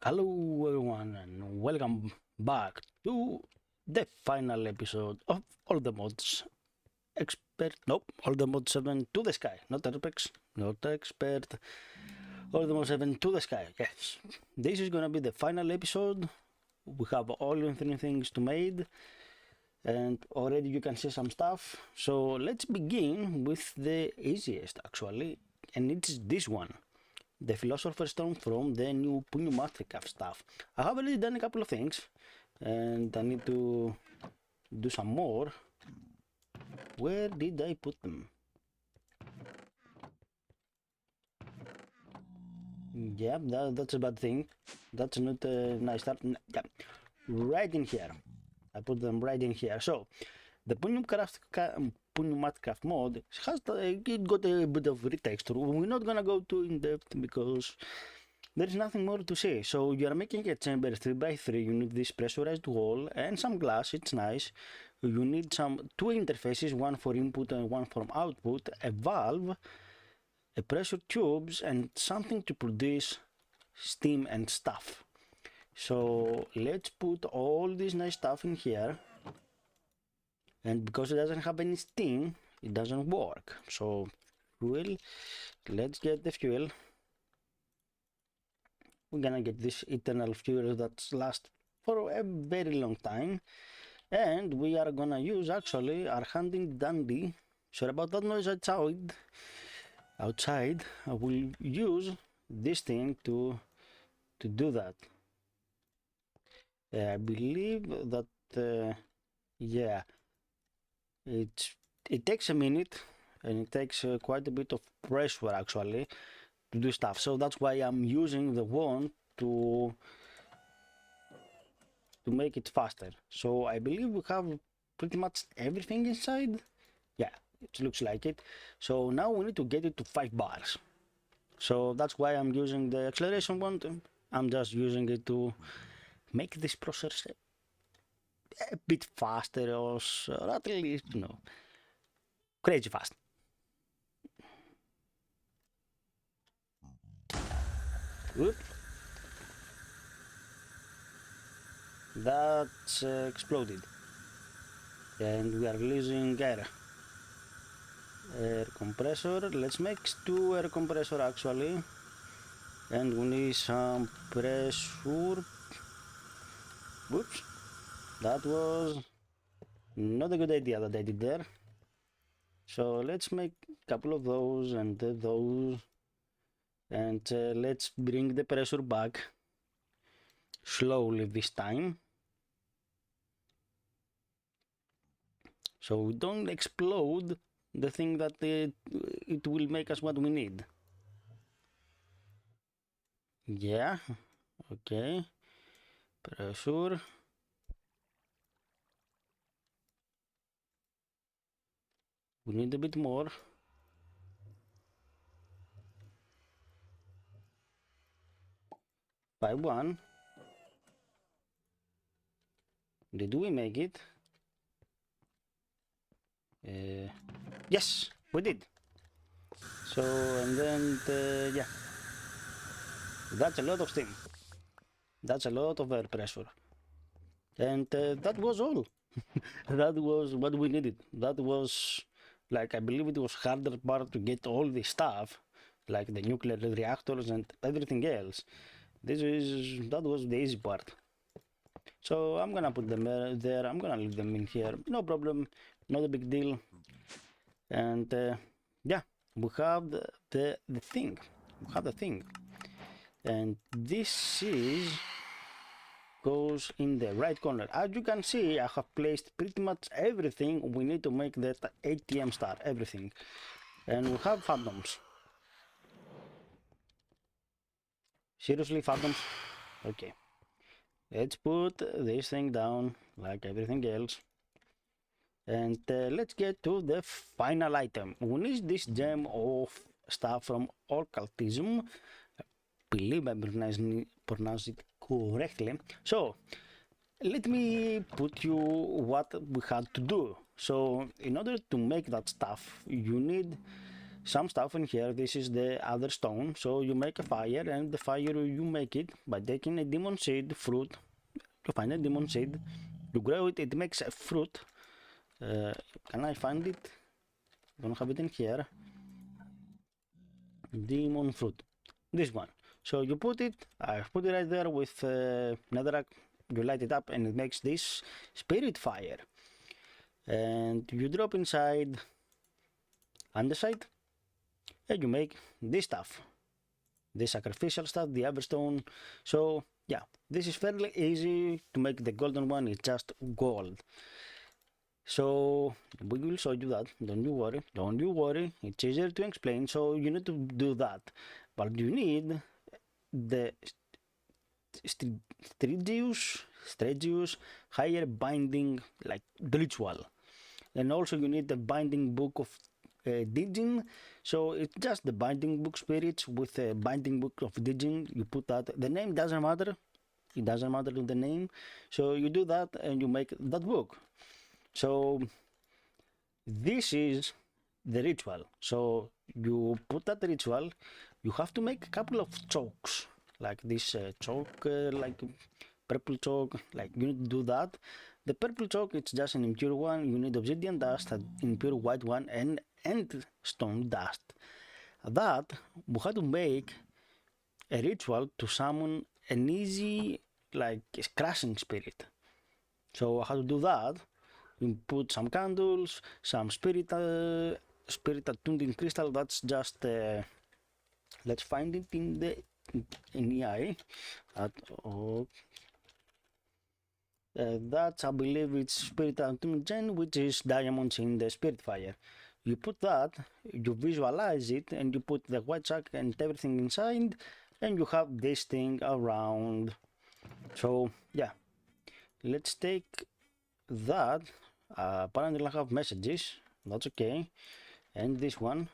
Hello everyone and welcome back to the final episode of All the Mods All the Mods 7 to the Sky, not Apex, not Expert, All the Mods 7 to the Sky, yes. This is gonna be the final episode. We have all the three things to made and already you can see some stuff. So let's begin with the easiest actually, and it's this one. The Philosopher's Stone from the new Modpack stuff. I have already done a couple of things and I need to do some more. Where did I put them? Yeah, that's a bad thing. That's not a nice start. Yeah, right in here. I put them right in here. So, the Modpack mod has it got a bit of retexture. We're not gonna go too in depth because there's nothing more to say. So you are making a chamber 3x3, you need this pressurized wall and some glass, it's nice. You need two interfaces, one for input and one for output, a valve, a pressure tubes and something to produce steam and stuff. So let's put all this nice stuff in here. And because it doesn't have any steam, it doesn't work. So fuel, let's get the fuel. We're gonna get this eternal fuel that lasts for a very long time. And we are gonna use actually our handy dandy. Sorry about that noise outside. I will use this thing to do that. I believe that yeah, it takes a minute and it takes quite a bit of pressure actually to do stuff. So that's why I'm using the wand to make it faster. So I believe we have pretty much everything inside. Yeah, it looks like it. So now we need to get it to 5 bars. So that's why I'm using the acceleration wand. I'm just using it to make this process a bit faster or at least, you know, crazy fast. Good. That's exploded. And we are releasing air. Air compressor. Let's make 2 air compressor actually. And we need some pressure. Whoops. That was not a good idea that I did there. So let's make a couple of those and those. And let's bring the pressure back slowly this time. So we don't explode the thing that it will make us what we need. Yeah, okay. Pressure. We need a bit more. By 1. Did we make it? Yes, we did. So, and then, yeah. That's a lot of steam. That's a lot of air pressure. And that was all. That was what we needed. That was, like, I believe it was harder part to get all this stuff, like the nuclear reactors and everything else. That was the easy part. So I'm gonna put them there. I'm gonna leave them in here. No problem. Not a big deal. And yeah, we have the thing. We have the thing. And this goes in the right corner. As you can see, I have placed pretty much everything we need to make that ATM STAR. Everything. And we have phantoms. Seriously, phantoms? Okay. Let's put this thing down like everything else. And let's get to the final item. We need this gem of stuff from occultism. I believe I pronounced it correctly. So let me put you what we had to do. So in order to make that stuff, you need some stuff in here. This is the other stone. So you make a fire, and the fire you make it by taking a demon seed fruit. You find a demon seed, you grow it, it makes a fruit. Can I find it? Don't have it in here. Demon fruit, this one. So you put it, I put it right there with netherrack. You light it up and it makes this spirit fire, and you drop inside underside and you make this stuff, the sacrificial stuff, the everstone. So yeah, this is fairly easy to make. The golden one is just gold. So we will show you that, don't you worry, it's easier to explain. So you need to do that, but you need the Strigius higher binding, like the ritual, and also you need the binding book of digging. So it's just the binding book spirits with a binding book of digging. You put that, the name doesn't matter, it doesn't matter to the name. So you do that and you make that book. So this is the ritual. So you put that ritual, you have to make a couple of chalks, like this chalk, like purple chalk, like you need to do that. The purple chalk, it's just an impure one. You need obsidian dust, an impure white one, and stone dust. That we had to make a ritual to summon an easy, like crushing spirit. So I had to do that. You put some candles, some spirit attuned in crystal. That's just let's find it in the eye. That's, I believe it's spirit attuned gem, which is diamonds in the spirit fire. You put that, you visualize it, and you put the white sack and everything inside, and you have this thing around. So yeah, let's take that. Apparently I have messages, that's okay. And this one,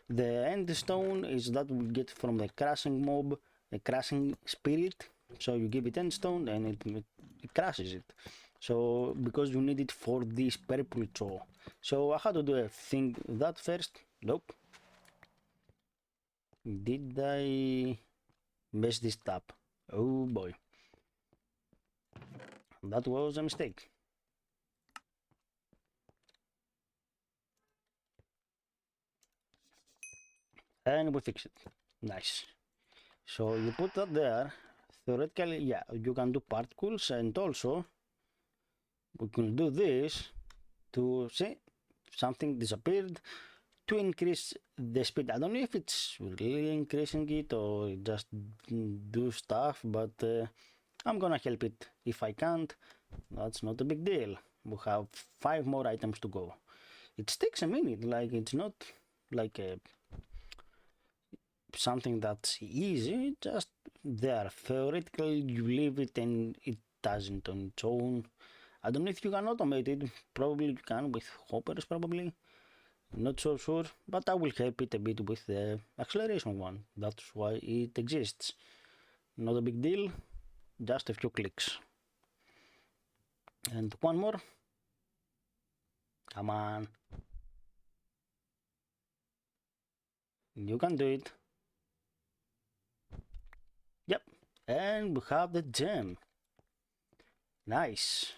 the end stone is that we get from the crashing mob, the crashing spirit. So you give it end stone and it crashes it. So because you need it for this purple jaw. So I had to do a thing that first. Nope. Did I mess this up? Oh boy, that was a mistake. And we fix it. Nice. So you put that there. Theoretically, yeah, you can do particles, and also we can do this to see something disappeared to increase the speed. I don't know if it's really increasing it or just do stuff, but I'm gonna help it. If I can't, that's not a big deal. We have 5 more items to go. It takes a minute, like it's not like something that's easy, just there. Theoretically, you leave it and it doesn't on its own. I don't know if you can automate it. Probably you can with hoppers, probably. Not so sure, but I will help it a bit with the acceleration one. That's why it exists. Not a big deal, just a few clicks. And one more. Come on. You can do it. Yep, and we have the gem. Nice.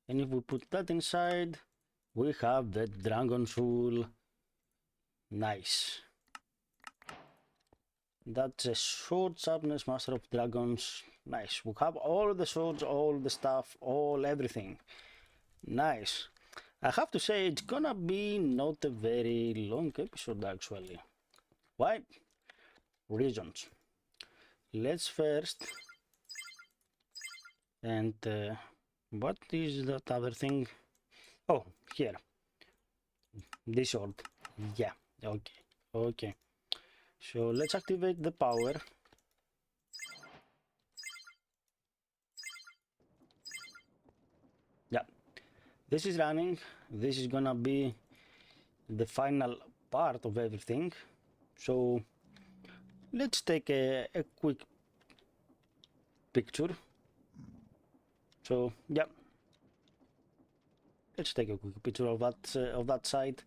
And if we put that inside, we have the dragon soul. Nice. That's a sword sharpness, master of dragons. Nice. We have all the swords, all the stuff, everything. Nice. I have to say it's gonna be not a very long episode actually. Why? Reasons. Let's first, and what is that other thing? Oh, here, this sword. Yeah, okay. So let's activate the power. Yeah, this is running. This is gonna be the final part of everything. So let's take a quick picture. So yeah, let's take a quick picture of that side.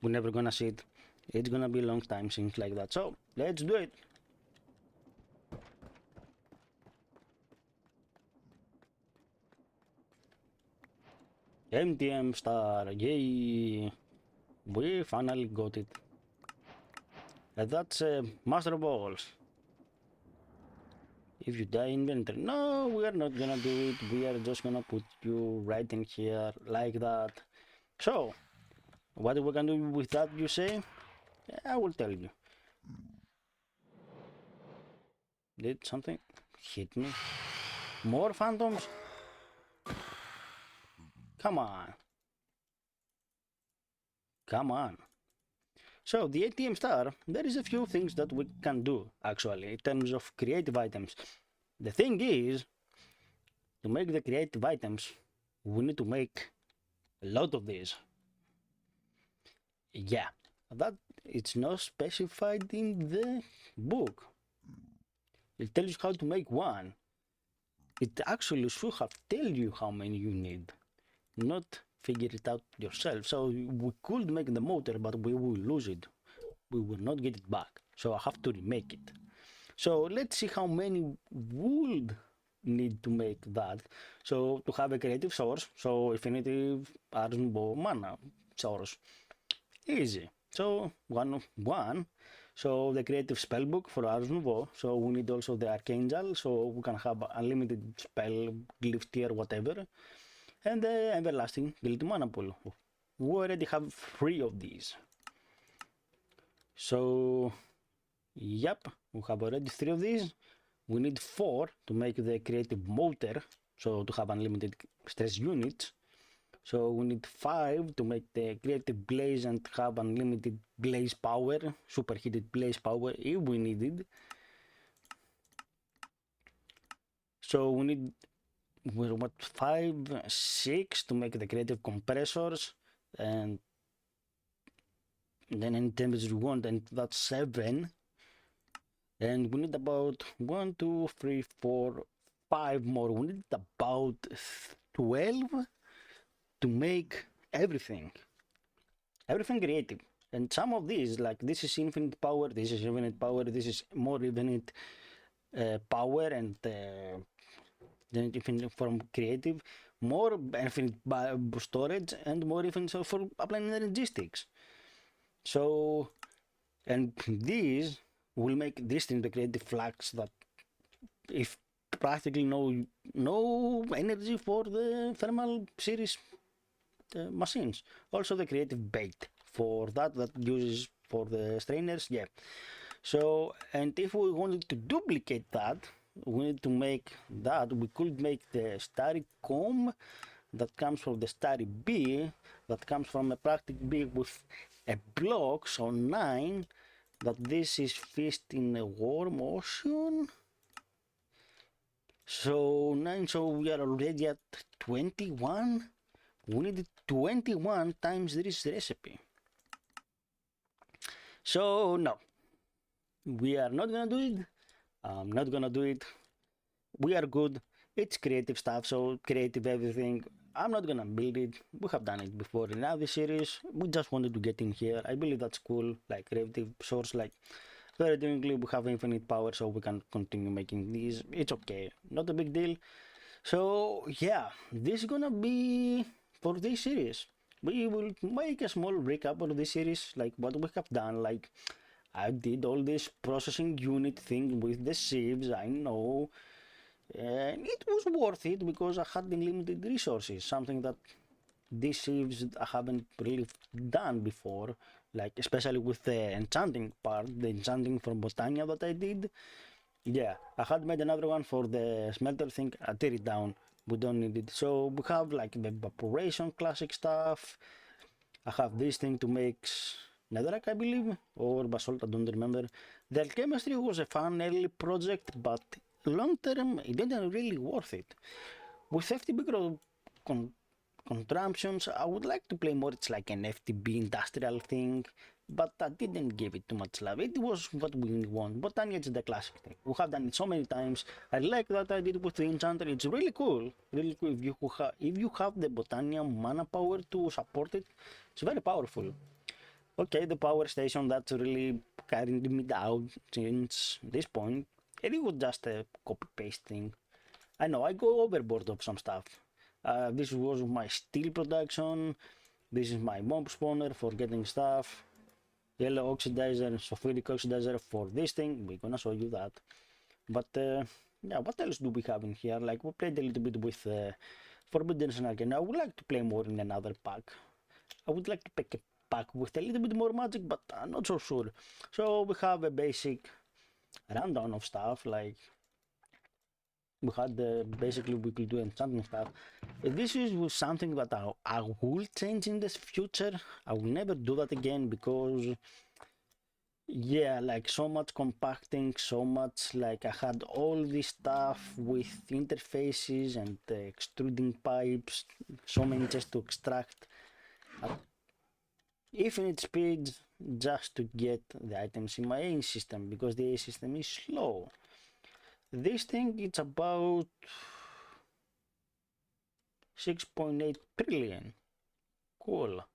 We're never gonna see it. It's gonna be a long time since like that. So let's do it. ATM STAR, yay! We finally got it. And that's Master of Balls. If you die inventory, no, we are not gonna do it. We are just gonna put you right in here like that. So, what we can do with that, you say? I will tell you. Did something hit me? More phantoms? Come on. Come on. So the ATM STAR, there is a few things that we can do actually in terms of creative items. The thing is, to make the creative items, we need to make a lot of these. Yeah, that it's not specified in the book. It tells you how to make one. It actually should have tell you how many you need, not figure it out yourself. So we could make the motor, but we will lose it. We will not get it back. So I have to remake it. So let's see how many would need to make that. So to have a creative source, so infinitive arson bow mana source. Easy. So one. So the creative spellbook for Ars Nouveau. So we need also the Archangel, so we can have unlimited spell, glyph tier, whatever. And the everlasting guilty mana pool. We already have 3 of these. So yep, we have already 3 of these. We need 4 to make the creative motor, so to have unlimited stress units. So we need 5 to make the creative blaze and have unlimited blaze power, superheated blaze power if we need it. So we need 5, 6 to make the creative compressors, and then any temperature you want, and that's 7. And we need about 1, 2, 3, 4, 5 more. We need about 12 to make everything creative. And some of these, like this is infinite power, this is infinite power, this is more infinite power, and then infinite from creative, more infinite storage, and more infinite for applying energistics. So, and these will make this in the creative flux that if practically no energy for the thermal series machines. Also the creative bait for that uses for the strainers, yeah. So, and if we wanted to duplicate that, we need to make that. We could make the starry comb that comes from the starry bee, that comes from a practic bee with a block, so 9, that this is fist in a warm ocean. So 9, so we are already at 21. We need 21 times this recipe. So no, we are not gonna do it. I'm not gonna do it. We are good. It's creative stuff, so creative everything. I'm not gonna build it. We have done it before in other series. We just wanted to get in here. I believe that's cool. Like creative source, like very doingly, we have infinite power, so we can continue making these. It's okay, not a big deal. So yeah, this is gonna be for this series. We will make a small recap of this series, like what we have done. Like I did all this processing unit thing with the sieves, I know, and it was worth it because I had unlimited resources, something that these sieves I haven't really done before, like especially with the enchanting part, the enchanting from Botania that I did. Yeah, I had made another one for the smelter thing. I tear it down. We don't need it. So we have like the evaporation classic stuff. I have this thing to make netherrack, I believe, or basalt, I don't remember. The alchemistry was a fun early project, but long term it didn't really worth it. With FTB contraptions, I would like to play more. It's like an FTB industrial thing, but I didn't give it too much love. It was what we want. Botania is the classic thing. We have done it so many times. I like that I did with the enchanter. It's really cool. Really cool. If you have the Botania mana power to support it, it's very powerful. Okay, the power station that's really carried me down since this point. And it was just a copy paste thing. I know I go overboard of some stuff. This was my steel production. This is my mob spawner for getting stuff. Yellow oxidizer, sulfuric oxidizer for this thing. We're gonna show you that. But yeah, what else do we have in here? Like we played a little bit with Forbidden Snark, and I would like to play more in another pack. I would like to pick a pack with a little bit more magic, but I'm not so sure. So we have a basic rundown of stuff, like we had basically we could do enchanting stuff. This is something that I will change in the future. I will never do that again because yeah, like so much compacting, so much like I had all this stuff with interfaces and extruding pipes, so many just to extract at infinite speed just to get the items in my A system because the A system is slow. This thing it's about 6.8 trillion. Cool.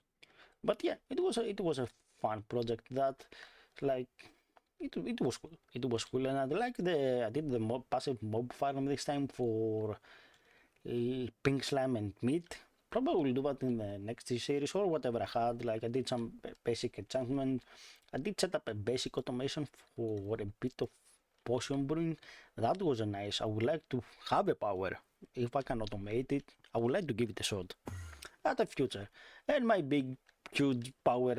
But yeah, it was a fun project that like it was cool. It was cool, and I did the passive mob farm this time for pink slime and meat. Probably will do that in the next series or whatever I had. Like I did some basic enchantment. I did set up a basic automation for a bit of potion brewing. That was a nice. I would like to have a power. If I can automate it, I would like to give it a shot at the future. And my big huge power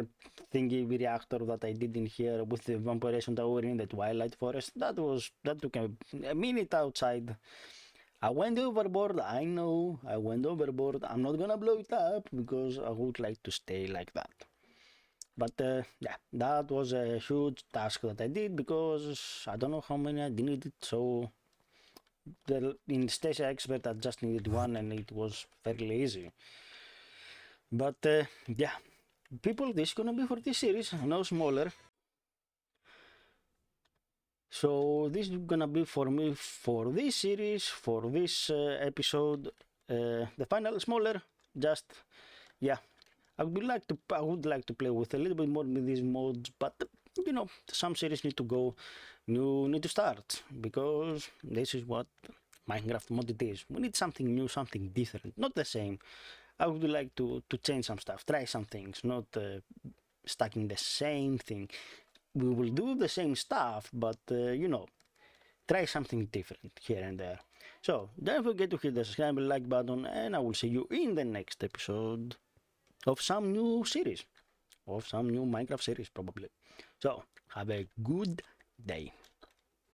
thingy reactor that I did in here with the vampiration tower in the Twilight Forest, that took a minute outside. I went overboard, I know, I went overboard. I'm not gonna blow it up because I would like to stay like that. But yeah, that was a huge task that I did because I don't know how many I needed, so in Stasia Expert I just needed one and it was fairly easy. But yeah, people, this is gonna be for this series, no smaller. So this is gonna be for me for this series, for this episode. The final smaller, just yeah. I would like to play with a little bit more with these mods, but you know, some series need to go, you need to start because this is what Minecraft mod it is. We need something new, something different, not the same. I would like to change some stuff, try some things, not stuck in the same thing. We will do the same stuff, but you know, try something different here and there. So don't forget to hit the subscribe and like button, and I will see you in the next episode of some new series, of some new Minecraft series probably. So have a good day.